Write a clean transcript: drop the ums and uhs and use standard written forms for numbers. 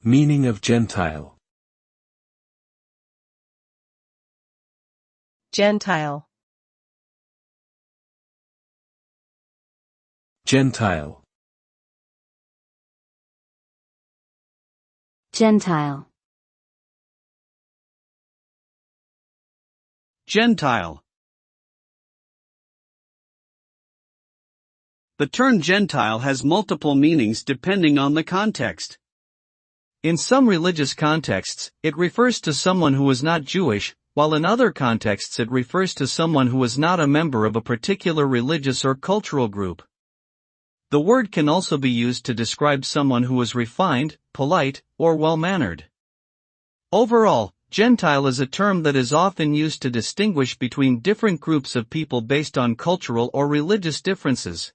Meaning of gentile. Gentile. Gentile. Gentile. Gentile. The term Gentile has multiple meanings depending on the context. In some religious contexts, it refers to someone who is not Jewish, while in other contexts it refers to someone who is not a member of a particular religious or cultural group. The word can also be used to describe someone who is refined, polite, or well-mannered. Overall, Gentile is a term that is often used to distinguish between different groups of people based on cultural or religious differences.